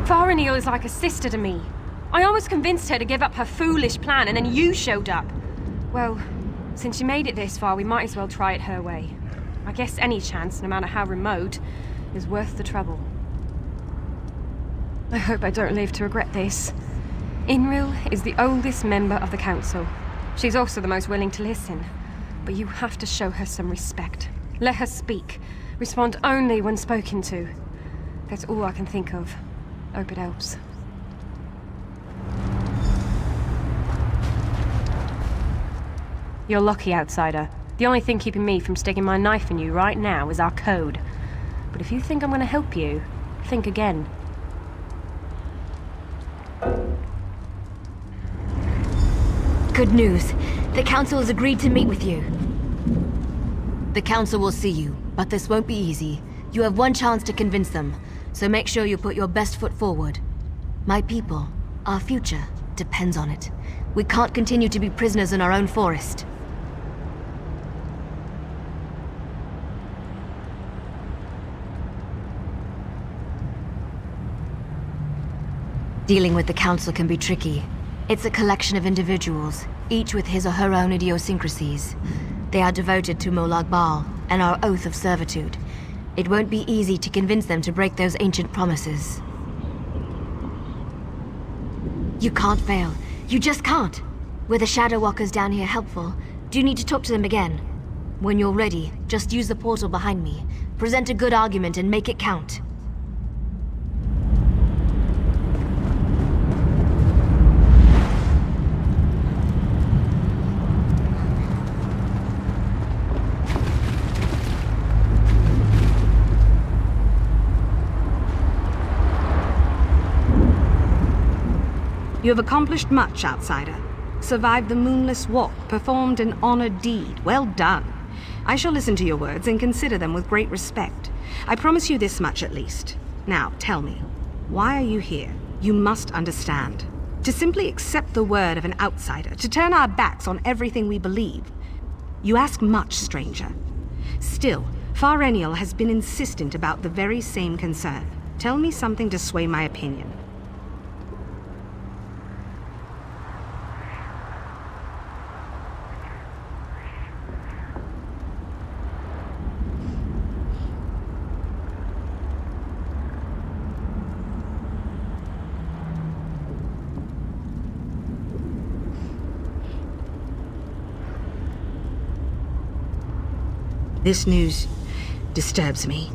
Faranil is like a sister to me. I almost convinced her to give up her foolish plan, and then you showed up. Well, since she made it this far, we might as well try it her way. I guess any chance, no matter how remote, is worth the trouble. I hope I don't live to regret this. Inril is the oldest member of the council. She's also the most willing to listen. But you have to show her some respect. Let her speak. Respond only when spoken to. That's all I can think of. Hope it helps. You're lucky, outsider. The only thing keeping me from sticking my knife in you right now is our code. But if you think I'm going to help you, think again. Good news. The Council has agreed to meet with you. The Council will see you, but this won't be easy. You have one chance to convince them, so make sure you put your best foot forward. My people, our future, depends on it. We can't continue to be prisoners in our own forest. Dealing with the Council can be tricky. It's a collection of individuals, each with his or her own idiosyncrasies. They are devoted to Molag Bal and our oath of servitude. It won't be easy to convince them to break those ancient promises. You can't fail. You just can't. Were the Shadow Walkers down here helpful? Do you need to talk to them again? When you're ready, just use the portal behind me. Present a good argument and make it count. You have accomplished much, outsider. Survived the moonless walk, performed an honored deed. Well done. I shall listen to your words and consider them with great respect. I promise you this much at least. Now, tell me, why are you here? You must understand. To simply accept the word of an outsider, to turn our backs on everything we believe. You ask much, stranger. Still, Faranil has been insistent about the very same concern. Tell me something to sway my opinion. This news disturbs me.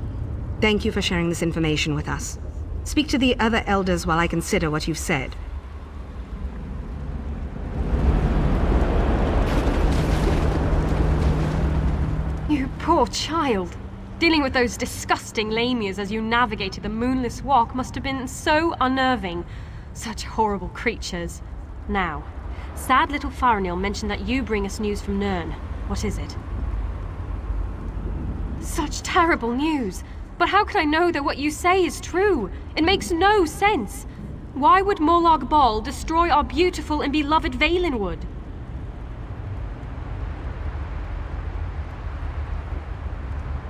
Thank you for sharing this information with us. Speak to the other elders while I consider what you've said. You poor child. Dealing with those disgusting lamias as you navigated the moonless walk must have been so unnerving. Such horrible creatures. Now, sad little Faranil mentioned that you bring us news from Nirn. What is it? Such terrible news. But how can I know that what you say is true? It makes no sense. Why would Molag Bal destroy our beautiful and beloved Valenwood?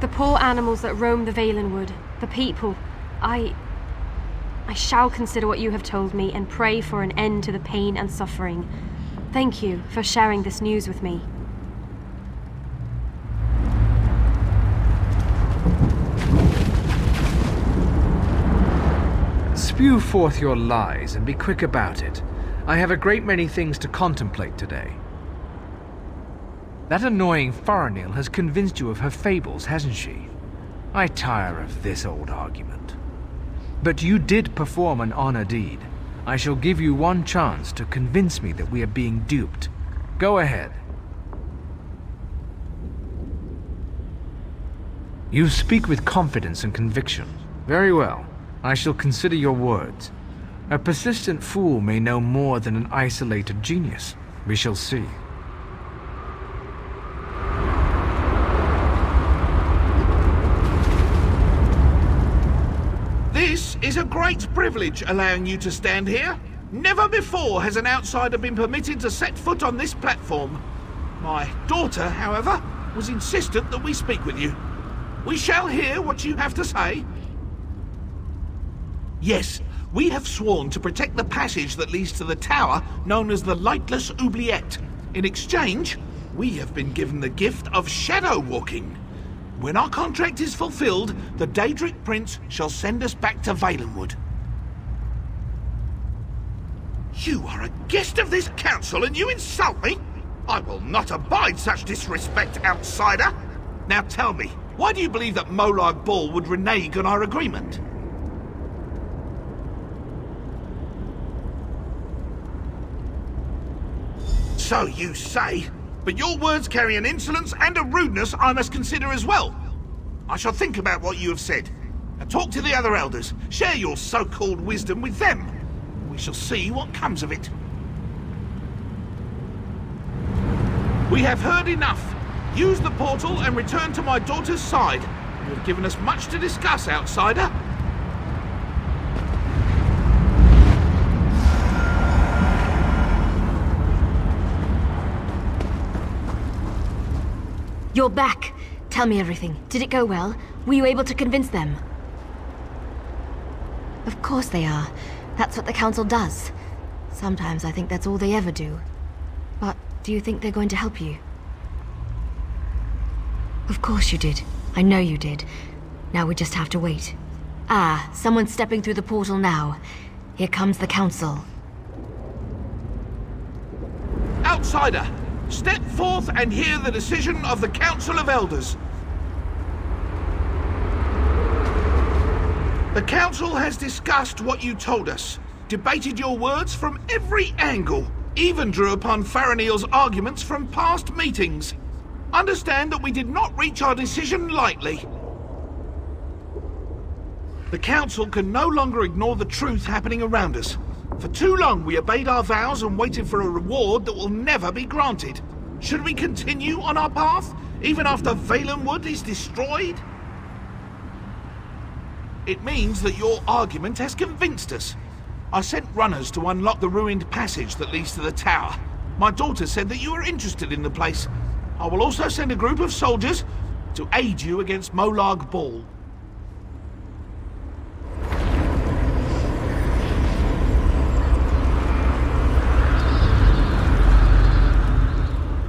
The poor animals that roam the Valenwood, the people, I shall consider what you have told me and pray for an end to the pain and suffering. Thank you for sharing this news with me. Spew forth your lies and be quick about it. I have a great many things to contemplate today. That annoying Faranil has convinced you of her fables, hasn't she? I tire of this old argument. But you did perform an honor deed. I shall give you one chance to convince me that we are being duped. Go ahead. You speak with confidence and conviction. Very well. I shall consider your words. A persistent fool may know more than an isolated genius. We shall see. This is a great privilege allowing you to stand here. Never before has an outsider been permitted to set foot on this platform. My daughter, however, was insistent that we speak with you. We shall hear what you have to say. Yes, we have sworn to protect the passage that leads to the tower known as the Lightless Oubliette. In exchange, we have been given the gift of shadow walking. When our contract is fulfilled, the Daedric Prince shall send us back to Valenwood. You are a guest of this council and you insult me? I will not abide such disrespect, outsider. Now tell me, why do you believe that Molag Bal would renege on our agreement? So you say, but your words carry an insolence and a rudeness I must consider as well. I shall think about what you have said, and talk to the other elders. Share your so-called wisdom with them. We shall see what comes of it. We have heard enough. Use the portal and return to my daughter's side. You have given us much to discuss, outsider. You're back. Tell me everything. Did it go well? Were you able to convince them? Of course they are. That's what the council does. Sometimes I think that's all they ever do. But do you think they're going to help you? Of course you did. I know you did. Now we just have to wait. Ah, someone's stepping through the portal now. Here comes the council. Outsider! Step forth and hear the decision of the Council of Elders. The Council has discussed what you told us, debated your words from every angle, even drew upon Faranil's arguments from past meetings. Understand that we did not reach our decision lightly. The Council can no longer ignore the truth happening around us. For too long we obeyed our vows and waited for a reward that will never be granted. Should we continue on our path, even after Valenwood is destroyed? It means that your argument has convinced us. I sent runners to unlock the ruined passage that leads to the tower. My daughter said that you are interested in the place. I will also send a group of soldiers to aid you against Molag Bal.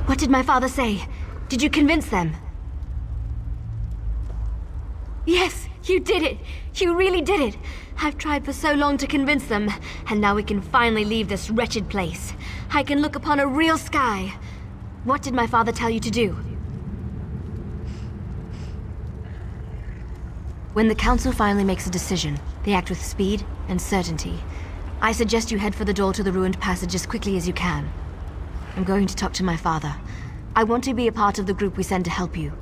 What did my father say? Did you convince them? Yes, you did it! You really did it! I've tried for so long to convince them, and now we can finally leave this wretched place. I can look upon a real sky. What did my father tell you to do? When the council finally makes a decision, they act with speed and certainty. I suggest you head for the door to the ruined passage as quickly as you can. I'm going to talk to my father. I want to be a part of the group we send to help you.